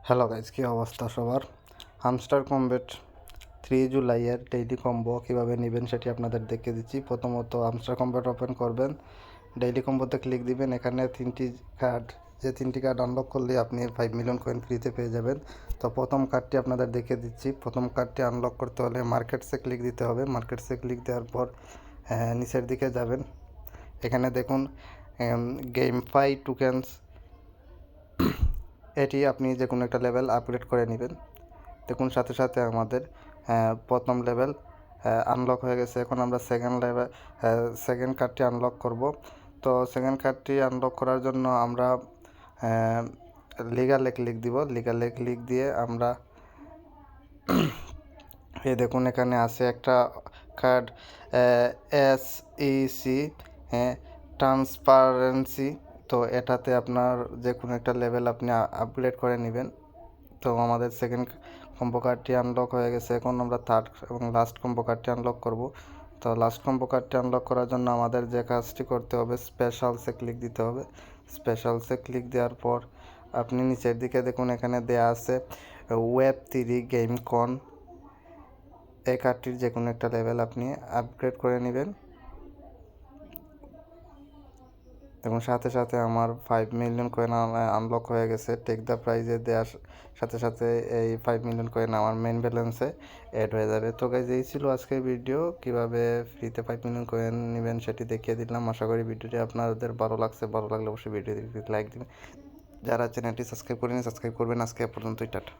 Hello guys, কী অবস্থা সবার? Hamster combat 3 জুলাইয়ের ডেইলি কম্বো কীভাবে নেবেন সেটি আপনাদের দেখিয়ে দিচ্ছি। প্রথমত হামস্টার কমবেট ওপেন করবেন, ডেইলি কম্বোতে ক্লিক দিবেন। এখানে তিনটি কার্ড আনলক করলে আপনি 5 মিলিয়ন কয়েন ফ্রিতে পেয়ে যাবেন। তো প্রথম কার্ডটি আপনাদের দেখিয়ে দিচ্ছি। প্রথম কার্ডটি আনলক করতে হলে মার্কেটসে ক্লিক দিতে হবে। মার্কেটসে ক্লিক দেওয়ার পর নিচের দিকে যাবেন। এখানে দেখুন গেমফাই টোকেন্স, এটি আপনি যে কোনো একটা লেভেল আপগ্রেড করে নেবেন। দেখুন সাথে সাথে আমাদের প্রথম লেভেল আনলক হয়ে গেছে। এখন আমরা সেকেন্ড কার্ডটি আনলক করব। তো সেকেন্ড কার্ডটি আনলক করার জন্য আমরা লিগালে ক্লিক দিব। লিগালে ক্লিক দিয়ে আমরা এই দেখুন এখানে আছে একটা কার্ড SEC ট্রান্সপারেন্সি। তো এটাতে আপনার যে কোনো একটা লেভেল আপনি আপগ্রেড করে নেবেন। তো আমাদের সেকেন্ড কম্বো কার্ডটি আনলক হয়ে গেছে। এখন আমরা থার্ড এবং লাস্ট কম্বো কার্ডটি আনলক করব। তো লাস্ট কম্বো কার্ডটি আনলক করার জন্য আমাদের যে কাজটি করতে হবে, স্পেশালসে ক্লিক দিতে হবে। স্পেশালসে ক্লিক দেওয়ার পর আপনি নিচের দিকে দেখুন এখানে দেয়া আছে Web3 গেম কন। এই কার্ডটির যে কোনো একটা লেভেল আপনি আপগ্রেড করে নেবেন। এবং সাথে সাথে আমার 5 মিলিয়ন কয়েন আনলক হয়ে গেছে। টেক দ্য প্রাইজে দেওয়ার সাথে সাথে এই 5 মিলিয়ন কয়েন আমার মেন ব্যালেন্সে অ্যাড হয়ে যাবে। তো গাইজ, এই ছিল আজকের ভিডিও। কিভাবে ফ্রিতে 5 মিলিয়ন কয়েন নেবেন সেটি দেখিয়ে দিলাম। আশা করি ভিডিওটি আপনাদের ভালো লাগছে। ভালো লাগলে অবশ্যই ভিডিওটি লাইক দিবেন। যারা চ্যানেলটি সাবস্ক্রাইব করেনি সাবস্ক্রাইব করবেন। আজকে পর্যন্তই, টাটা।